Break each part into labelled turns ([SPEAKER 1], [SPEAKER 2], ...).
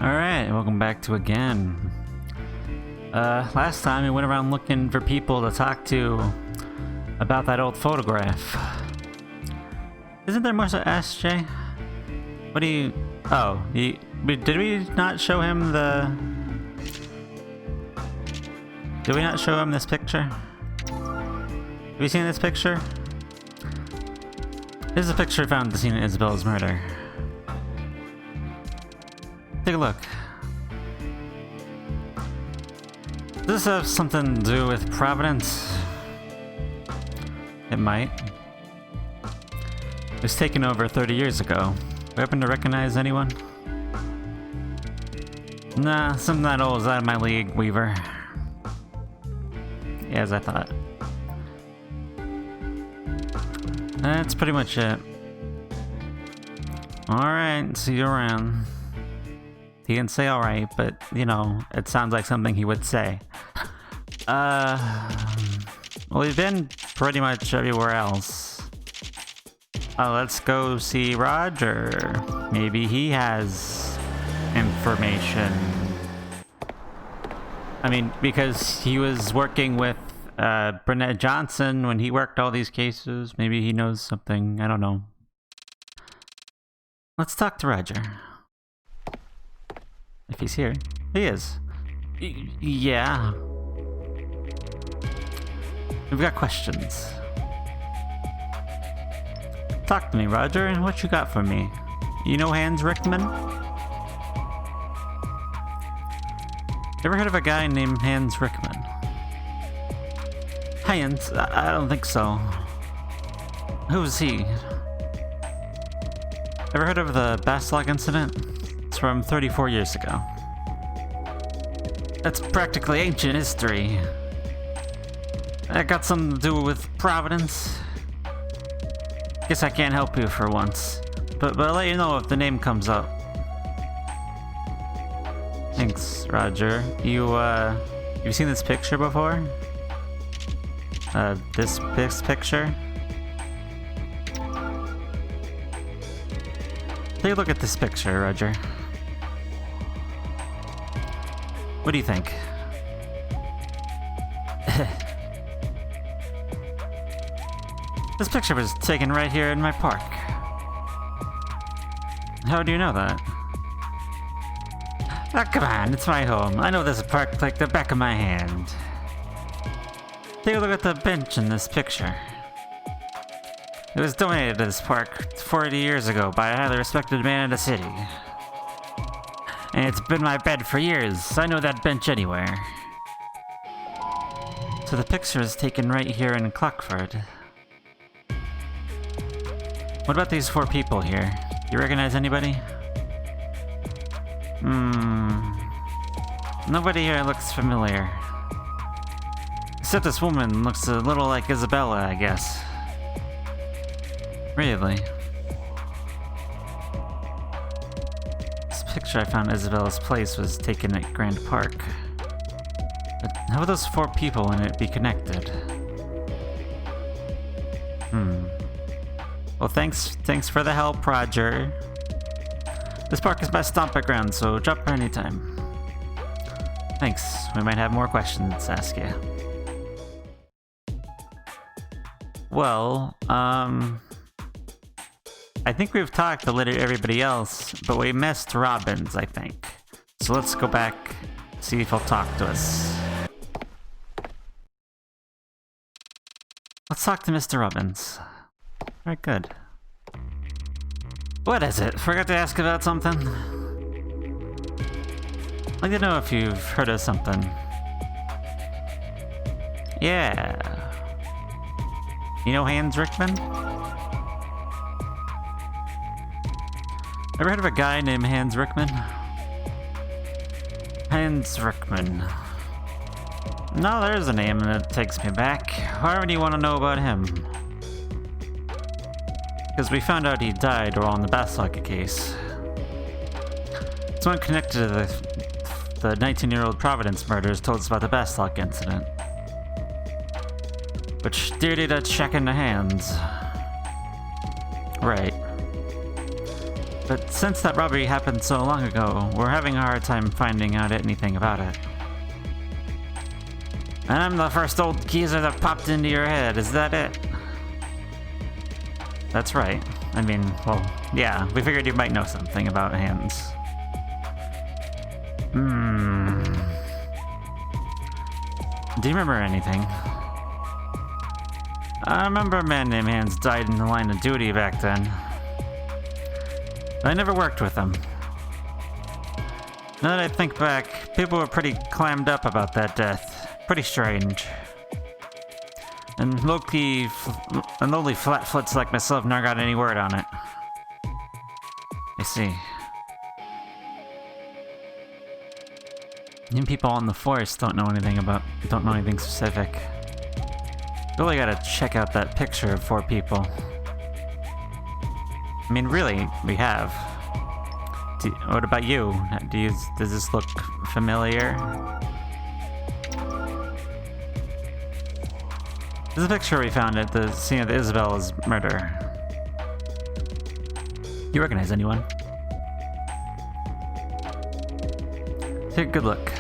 [SPEAKER 1] Alright, welcome back to again. Last time we went around looking for people to talk to about that old photograph. Isn't there more to ask, Jay? What do you... Oh, did we not show him the... Did we not show him this picture? Have you seen this picture? This is a picture found at the scene of Isabella's murder. Take a look. Does this have something to do with Providence? It might. It was taken over 30 years ago. Do you happen to recognize anyone? Nah, something that old is out of my league, Weaver. Yeah, as I thought. That's pretty much it. Alright, see you around. He didn't say alright, but, you know, it sounds like something he would say. Well, we've been pretty much everywhere else. Let's go see Roger. Maybe he has information. I mean, because he was working with Burnett Johnson when he worked all these cases. Maybe he knows something. I don't know. Let's talk to Roger. If he's here. He is. Yeah. We've got questions. Talk to me, Roger. What you got for me? You know Hans Rickman? Ever heard of a guy named Hans Rickman? Hans? I don't think so. Who's he? Ever heard of the Baslog incident? It's from 34 years ago. That's practically ancient history. That got something to do with Providence. Guess I can't help you for once. But I'll let you know if the name comes up. Thanks, Roger. You've seen this picture before? This picture? Take a look at this picture, Roger. What do you think? This picture was taken right here in my park. How do you know that? Ah, come on, it's my home. I know this park like the back of my hand. Take a look at the bench in this picture. It was donated to this park 40 years ago by a highly respected man in the city. And it's been my bed for years. I know that bench anywhere. So the picture is taken right here in Clockford. What about these 4 people here? You recognize anybody? Nobody here looks familiar. Except this woman looks a little like Isabella, I guess. Really? This picture I found at Isabella's place was taken at Grand Park. But how would those 4 people in it be connected? Well, thanks for the help, Roger. This park is my stomping ground, so drop by anytime. Thanks. We might have more questions to ask you. Well, I think we've talked to literally everybody else, but we missed Robbins, I think. So let's go back, see if he'll talk to us. Let's talk to Mr. Robbins. Alright, good. What is it? Forgot to ask about something? I'd like to know if you've heard of something. Yeah. You know Hans Rickman? Ever heard of a guy named Hans Rickman? Hans Rickman. No, there's a name that takes me back. Why would you want to know about him? Because we found out he died while on the Baslog case. Someone connected to the 19-year-old Providence murders told us about the Baslog incident. Which dirty to check in the hands. Right. But since that robbery happened so long ago, we're having a hard time finding out anything about it. And I'm the first old geezer that popped into your head, is that it? That's right. I mean, well, yeah, we figured you might know something about hands. Do you remember anything? I remember a man named Hans died in the line of duty back then. I never worked with him. Now that I think back, people were pretty clammed up about that death. Pretty strange. And lowly flatfoots like myself never got any word on it. I see. Even people in the forest don't know anything specific. Really gotta check out that picture of 4 people. I mean, really, we have. What about you? Does this look familiar? This is a picture we found at the scene of the Isabella's murder. You recognize anyone? Take a good look.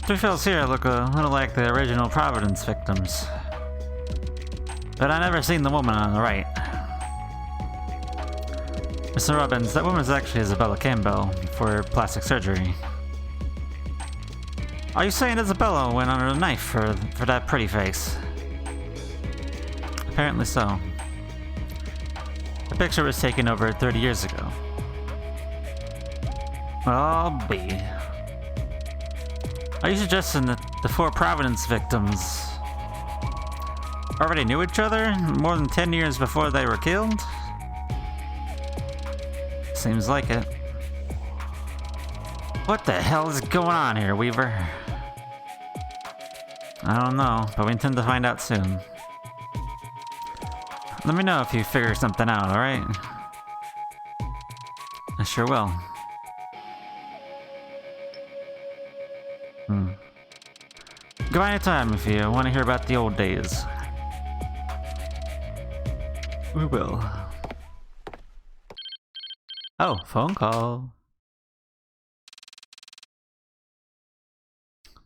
[SPEAKER 1] The fellas here look a little like the original Providence victims. But I never seen the woman on the right. Mr. Robbins, that woman is actually Isabella Campbell for plastic surgery. Are you saying Isabella went under the knife for that pretty face? Apparently so. The picture was taken over 30 years ago. Well, I'll be. Are you suggesting that the 4 Providence victims already knew each other more than 10 years before they were killed? Seems like it. What the hell is going on here, Weaver? I don't know, but we intend to find out soon. Let me know if you figure something out, alright? I sure will. Go anytime if you want to hear about the old days. We will. Oh, phone call.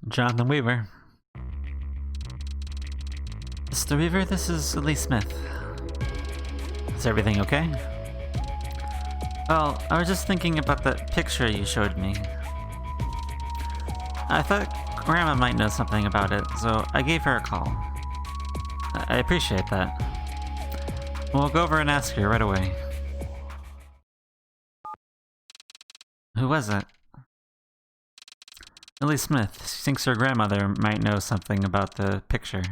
[SPEAKER 1] Jonathan Weaver. Mr. Weaver, this is Lee Smith. Is everything okay? Well, I was just thinking about that picture you showed me. I thought Grandma might know something about it, so I gave her a call. I appreciate that. We'll go over and ask her right away. Who was it? Lily Smith. She thinks her grandmother might know something about the picture.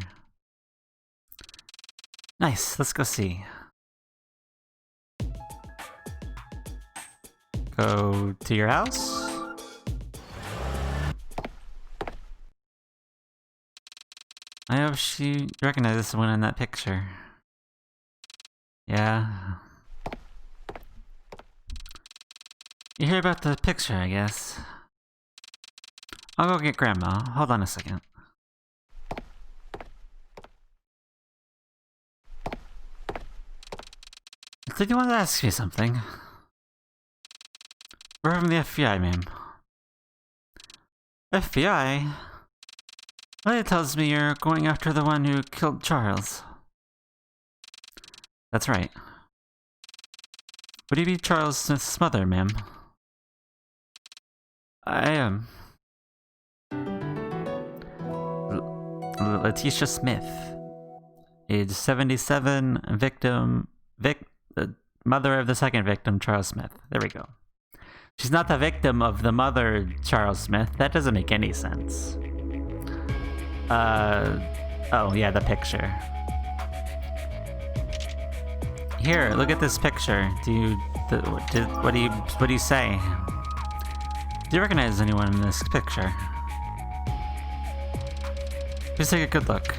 [SPEAKER 1] Nice, let's go see. Go to your house? I hope she recognizes someone in that picture. Yeah. You hear about the picture, I guess. I'll go get Grandma. Hold on a second. Did you want to ask you something? We're from the FBI, ma'am. FBI? Well, it tells me you're going after the one who killed Charles. That's right. Would you be Charles Smith's mother, ma'am? I am. Letitia Smith. Age 77, the mother of the second victim, Charles Smith. There we go. She's not the victim of the mother, Charles Smith. That doesn't make any sense. Oh yeah, the picture. Here, look at this picture. What do you say? Do you recognize anyone in this picture? Just take a good look.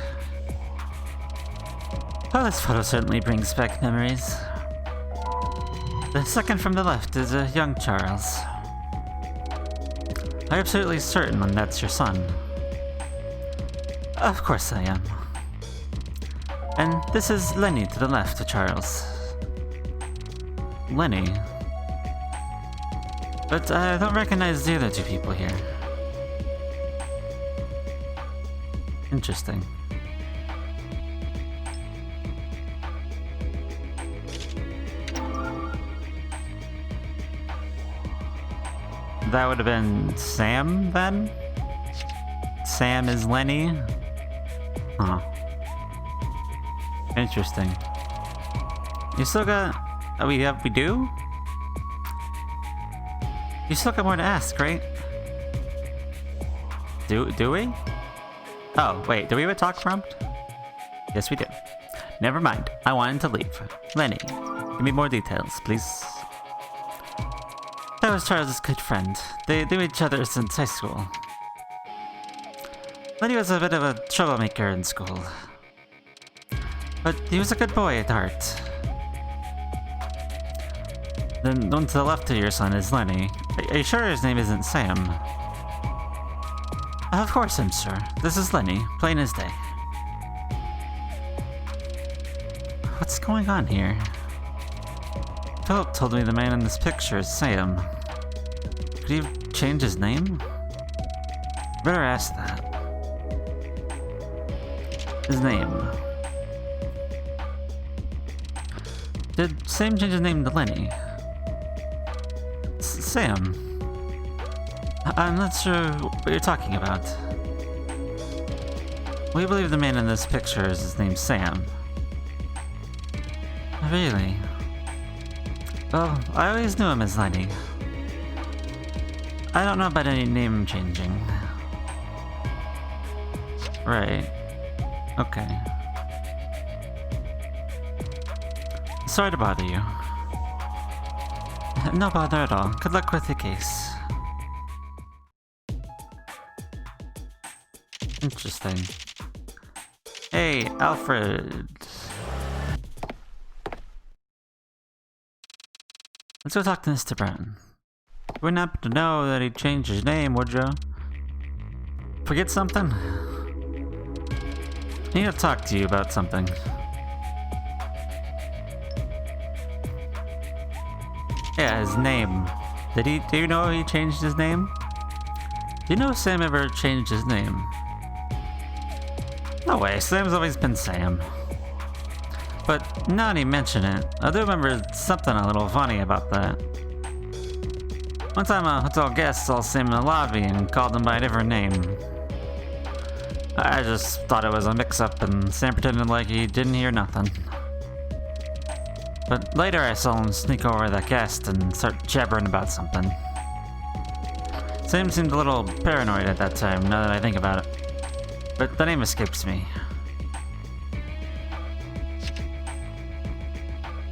[SPEAKER 1] Oh, this photo certainly brings back memories. The second from the left is a young Charles. I'm absolutely certain that's your son. Of course I am. And this is Lenny to the left of Charles. Lenny. But I don't recognize the other two people here. Interesting. That would have been Sam, then? Sam is Lenny? Huh. Interesting. You still got... Oh, we do? You still got more to ask, right? Do we? Oh, wait, do we have a talk prompt? Yes, we do. Never mind, I wanted to leave. Lenny, give me more details, please. That was Charles' good friend. They knew each other since high school. Lenny was a bit of a troublemaker in school. But he was a good boy at heart. The one to the left of your son is Lenny. Are you sure his name isn't Sam? Of course I'm sure. This is Lenny, plain as day. What's going on here? Philip told me the man in this picture is Sam. Could he have changed his name? Better ask that. His name. Did Sam change his name to Lenny? Sam. I'm not sure what you're talking about. We believe the man in this picture is his name Sam. Really? Well, I always knew him as Lenny. I don't know about any name changing. Right. Okay. Sorry to bother you. No bother at all. Good luck with the case. Interesting. Hey, Alfred. Let's go talk to Mr. Brown. You wouldn't happen to know that he changed his name, would you? Forget something? I need to talk to you about something. Yeah, his name. Do you know he changed his name? Do you know if Sam ever changed his name? No way, Sam's always been Sam. But now that you mention it, I do remember something a little funny about that. One time a hotel guest saw Sam in the lobby and called him by a different name. I just thought it was a mix-up and Sam pretended like he didn't hear nothing. But later I saw him sneak over the guest and start jabbering about something. Sam seemed a little paranoid at that time, now that I think about it. But the name escapes me.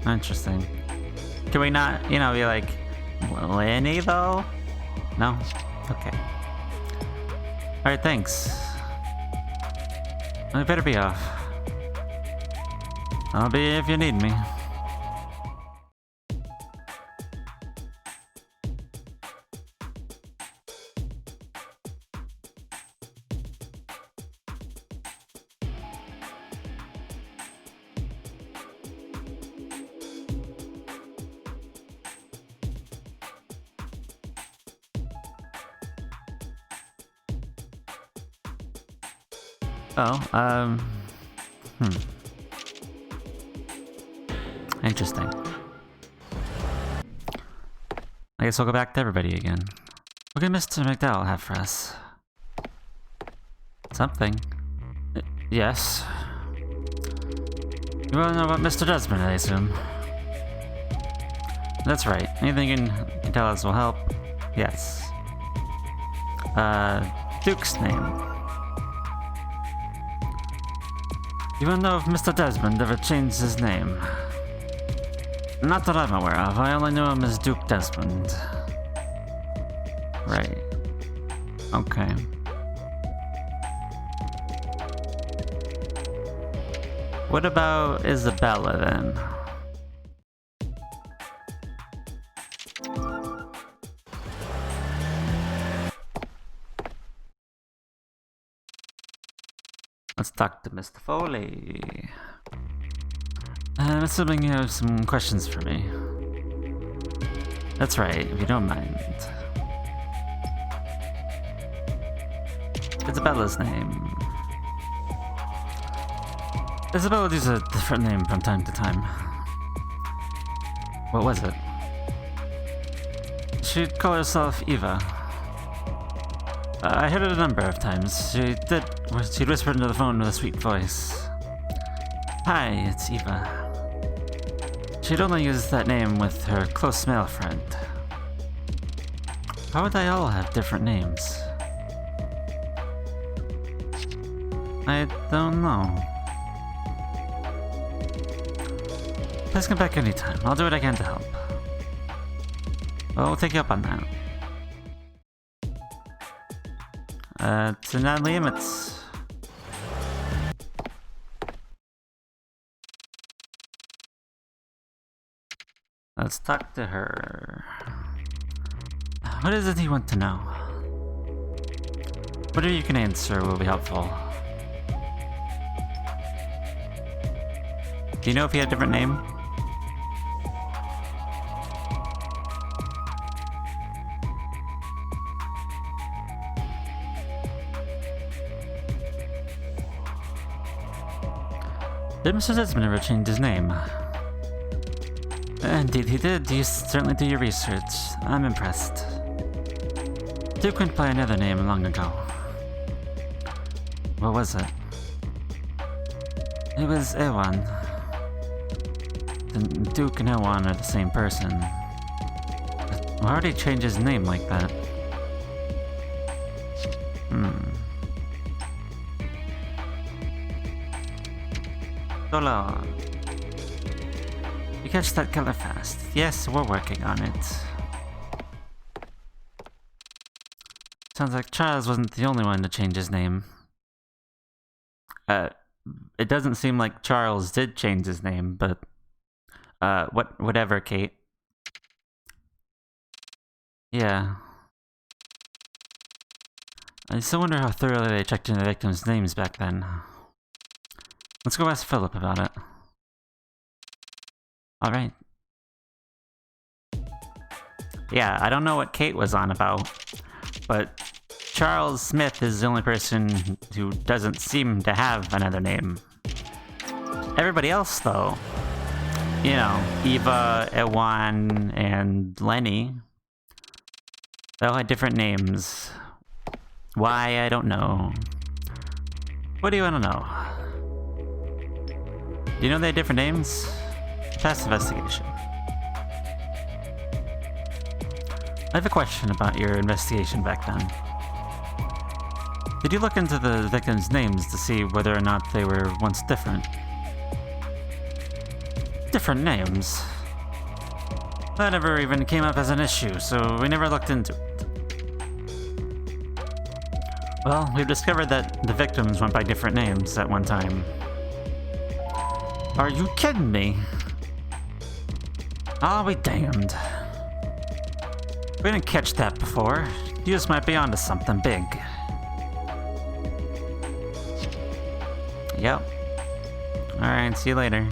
[SPEAKER 1] Interesting. Can we not, be like, Lenny though? No? Okay. Alright, thanks. I better be off. I'll be if you need me. Oh, Interesting. I guess we'll go back to everybody again. What can Mr. McDowell have for us? Something. Yes. You want to know about Mr. Desmond, I assume? That's right. Anything you can tell us will help? Yes. Duke's name. You want to know if Mr. Desmond ever changed his name? Not that I'm aware of. I only knew him as Duke Desmond. Right. Okay. What about Isabella then? Let's talk to Mr. Foley. I'm assuming you have some questions for me. That's right, if you don't mind. Isabella's name. Isabella would use a different name from time to time. What was it? She'd call herself Eva. I heard it a number of times. She'd whisper into the phone with a sweet voice. Hi, it's Eva. She'd only use that name with her close male friend. How would they all have different names? I don't know. Please come back anytime. I'll do what I can to help. Well, we'll take you up on that. To Natalie Emmets. Let's talk to her. What is it you want to know? Whatever you can answer will be helpful. Do you know if he had a different name? Did Mr. Desmond ever change his name? Indeed he did. You certainly do your research. I'm impressed. Duke went by another name long ago. What was it? It was Ewan. The Duke and Ewan are the same person. But why would he change his name like that? Solo. You catch that killer fast. Yes, we're working on it. Sounds like Charles wasn't the only one to change his name. It doesn't seem like Charles did change his name, but whatever, Kate. Yeah. I still wonder how thoroughly they checked into the victims' names back then. Let's go ask Philip about it. Alright. Yeah, I don't know what Kate was on about, but Charles Smith is the only person who doesn't seem to have another name. Everybody else, though, you know, Eva, Ewan, and Lenny, they all had different names. Why, I don't know. What do you want to know? Do you know they had different names? Past investigation. I have a question about your investigation back then. Did you look into the victims' names to see whether or not they were once different? Different names? That never even came up as an issue, so we never looked into it. Well, we've discovered that the victims went by different names at one time. Are you kidding me? I'll be damned. We didn't catch that before. You just might be onto something big. Yep. Alright, see you later.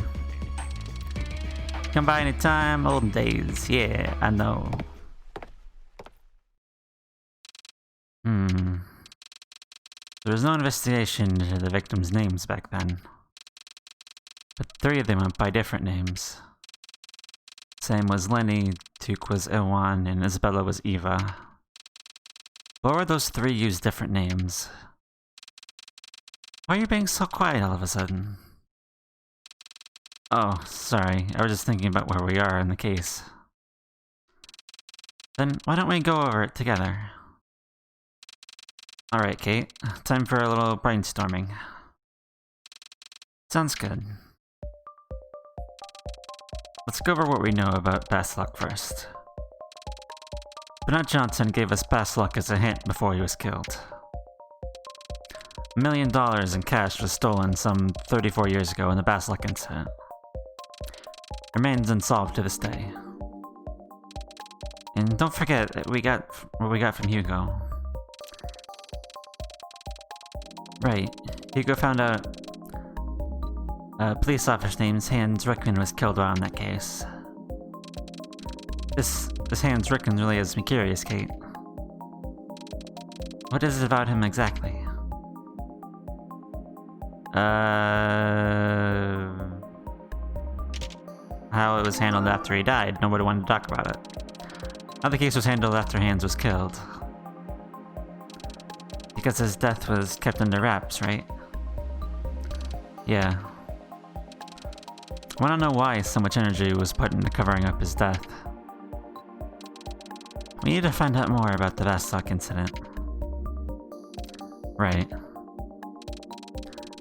[SPEAKER 1] Come by anytime, old days. Yeah, I know. There was no investigation into the victims' names back then. But 3 of them went by different names. Sam was Lenny, Duke was Ewan, and Isabella was Eva. Why were those 3 use different names? Why are you being so quiet all of a sudden? Oh, sorry. I was just thinking about where we are in the case. Then why don't we go over it together? Alright, Kate. Time for a little brainstorming. Sounds good. Let's go over what we know about past luck first. Bernard Johnson gave us past luck as a hint before he was killed. $1 million in cash was stolen some 34 years ago in the past luck incident. Remains unsolved to this day. And don't forget that what we got from Hugo. Right, Hugo found out a police officer named Hans Rickman was killed while in that case. This Hans Rickman really has me curious, Kate. What is it about him exactly? How it was handled after he died. Nobody wanted to talk about it. How the case was handled after Hans was killed. Because his death was kept under wraps, right? Yeah. I want to know why so much energy was put into covering up his death. We need to find out more about the Vostok incident. Right.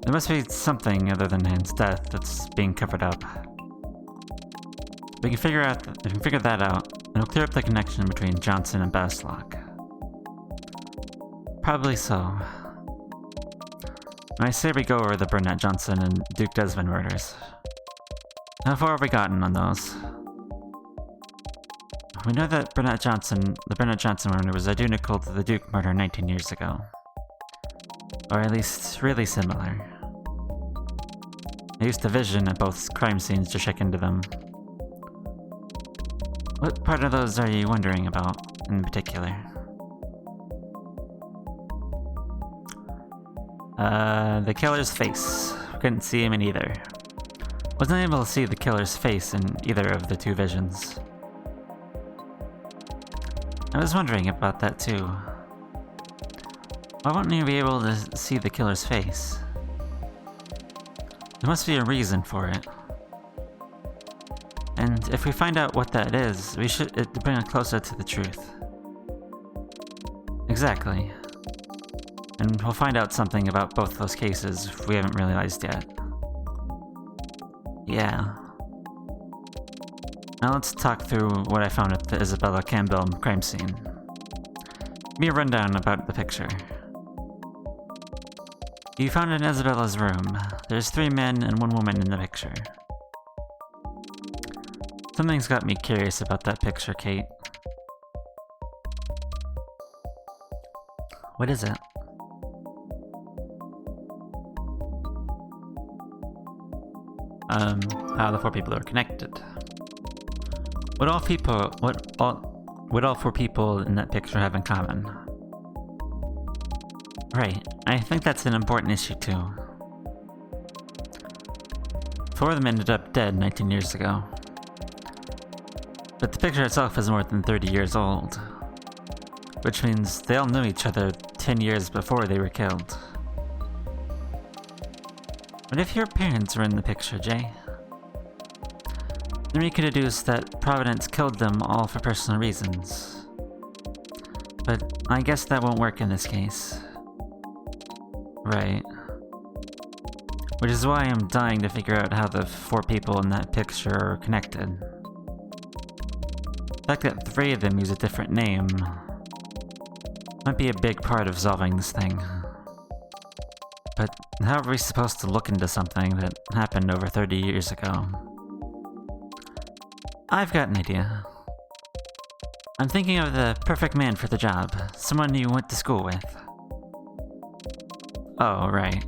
[SPEAKER 1] There must be something other than Hans' death that's being covered up. We can figure that out, and it'll clear up the connection between Johnson and Vostok. Probably so. When I say we go over the Burnett Johnson and Duke Desmond murders, how far have we gotten on those? We know that the Burnett Johnson murder was identical to the Duke murder 19 years ago. Or at least really similar. I used a vision at both crime scenes to check into them. What part of those are you wondering about in particular? The killer's face. Couldn't see him in either. Wasn't able to see the killer's face in either of the two visions. I was wondering about that too. Why wouldn't you be able to see the killer's face? There must be a reason for it. And if we find out what that is, we should bring it closer to the truth. Exactly. And we'll find out something about both those cases we haven't realized yet. Yeah. Now let's talk through what I found at the Isabella Campbell crime scene. Give me a rundown about the picture. You found it in Isabella's room. There's 3 men and 1 woman in the picture. Something's got me curious about that picture, Kate. What is it? How the 4 people are connected. What all 4 people in that picture have in common? Right, I think that's an important issue too. 4 of them ended up dead 19 years ago. But the picture itself is more than 30 years old. Which means they all knew each other 10 years before they were killed. What if your parents were in the picture, Jay? Then we could deduce that Providence killed them all for personal reasons. But I guess that won't work in this case. Right. Which is why I'm dying to figure out how the 4 people in that picture are connected. The fact that 3 of them use a different name might be a big part of solving this thing. But how are we supposed to look into something that happened over 30 years ago? I've got an idea. I'm thinking of the perfect man for the job, someone you went to school with. Oh, right.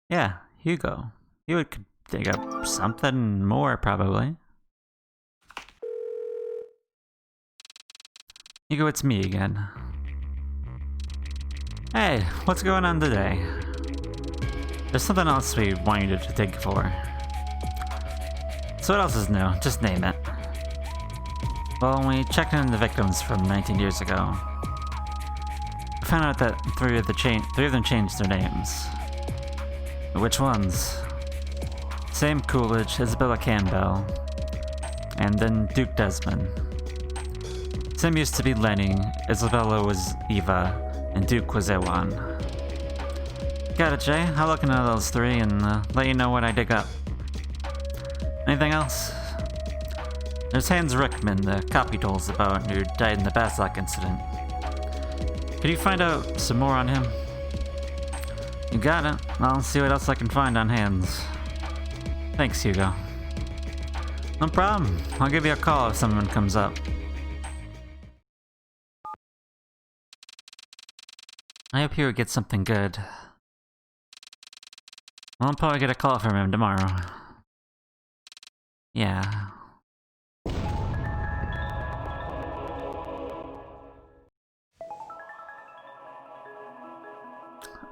[SPEAKER 1] Yeah, Hugo. You could dig up something more, probably. Hugo, it's me again. Hey, what's going on today? There's something else we want you to dig for. So what else is new? Just name it. Well, we checked in the victims from 19 years ago. We found out that 3 of them changed their names. Which ones? Sam Coolidge, Isabella Campbell, and then Duke Desmond. Sam used to be Lenny, Isabella was Eva, and Duke was Ewan. Got it, Jay. I'll look into those 3 and let you know what I dig up. Anything else? There's Hans Rickman, the cop you told us about, who died in the Vostok incident. Could you find out some more on him? You got it. I'll see what else I can find on Hans. Thanks, Hugo. No problem. I'll give you a call if someone comes up. I hope you get something good. I'll probably get a call from him tomorrow. Yeah.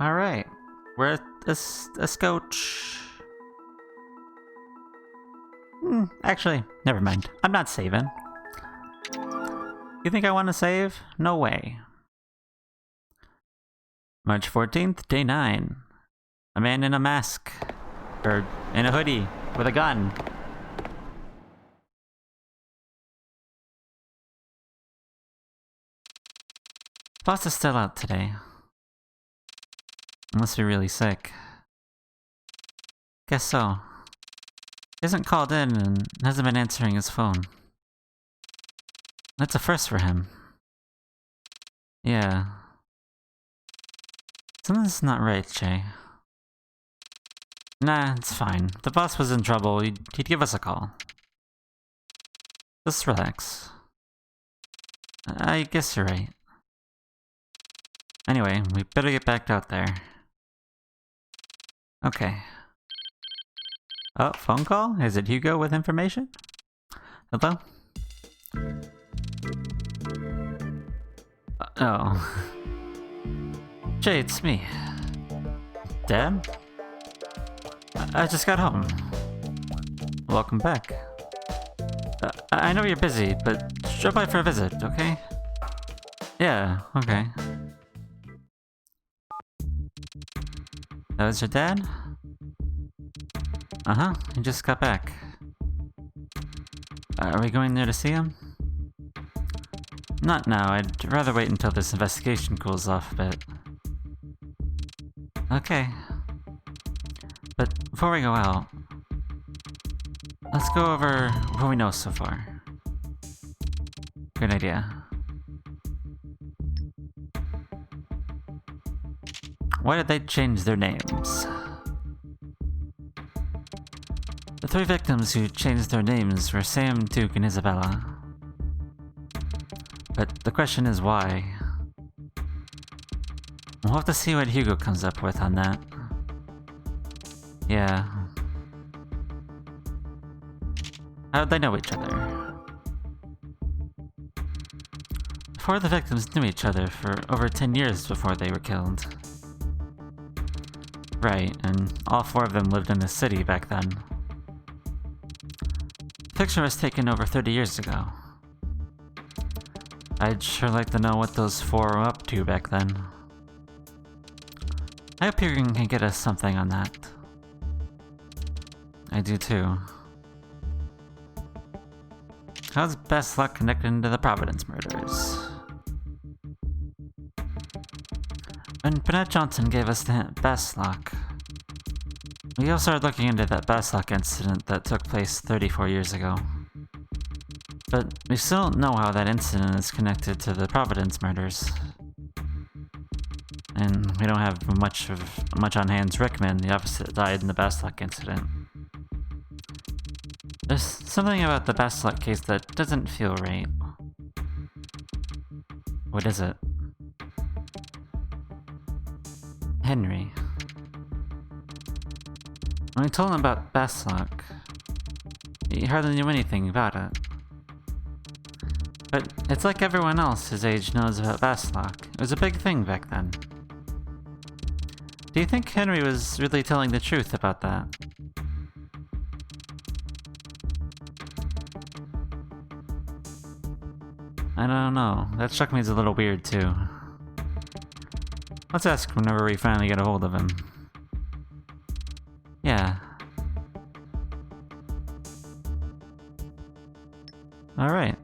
[SPEAKER 1] Alright. We're at a scotch. Actually, never mind. I'm not saving. You think I want to save? No way. March 14th, day 9. A man in a mask. Or in a hoodie. With a gun. Boss is still out today. Must be really sick. Guess so. He hasn't called in and hasn't been answering his phone. That's a first for him. Yeah. Something's not right, Jay. Nah, it's fine. If the boss was in trouble, he'd give us a call. Just relax. I guess you're right. Anyway, we better get back out there. Okay. Oh, phone call? Is it Hugo with information? Hello? Oh. Jay, it's me. Dad? I just got home. Welcome back. I know you're busy, but drop by for a visit, okay? Yeah, okay. That was your dad? Uh-huh, he just got back. Are we going there to see him? Not now, I'd rather wait until this investigation cools off a bit. Okay. But before we go out, let's go over what we know so far. Good idea. Why did they change their names? The 3 victims who changed their names were Sam, Duke, and Isabella. But the question is why? We'll have to see what Hugo comes up with on that. Yeah. How did they know each other? 4 of the victims knew each other for over 10 years before they were killed. Right, and all 4 of them lived in the city back then. The picture was taken over 30 years ago. I'd sure like to know what those 4 were up to back then. I hope you can get us something on that. I do too. How's Best Luck connected to the Providence murders? When Bennett Johnson gave us the hint Best Luck, we all started looking into that Best Luck incident that took place 34 years ago. But we still don't know how that incident is connected to the Providence murders. And we don't have much on Hans Rickman, the officer that died in the Best Luck incident. There's something about the Best Luck case that doesn't feel right. What is it? Henry. When we told him about Best Luck, he hardly knew anything about it. But it's like everyone else his age knows about Best Luck. It was a big thing back then. Do you think Henry was really telling the truth about that? I don't know. That struck me as a little weird too. Let's ask whenever we finally get a hold of him. Yeah. Alright.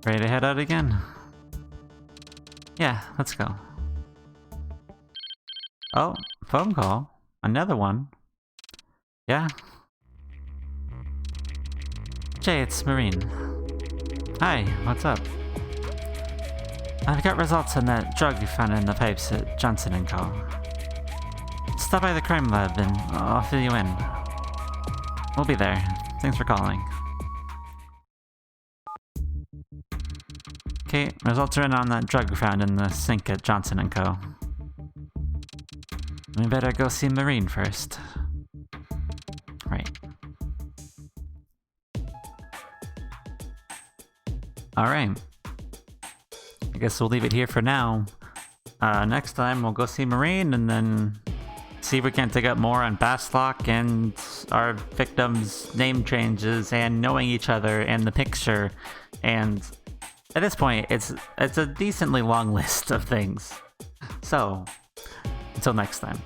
[SPEAKER 1] Ready to head out again? Yeah, let's go. Oh, phone call. Another one. Yeah? Jay, it's Marine. Hi, what's up? I've got results on that drug you found in the pipes at Johnson & Co. Stop by the crime lab and I'll fill you in. We'll be there. Thanks for calling. Okay, results are in on that drug found in the sink at Johnson & Co. We better go see Marine first. Right. Alright. I guess we'll leave it here for now. Next time we'll go see Marine and then see if we can dig up more on Bastlock and our victims' name changes and knowing each other and the picture. And at this point, it's a decently long list of things. So, until next time.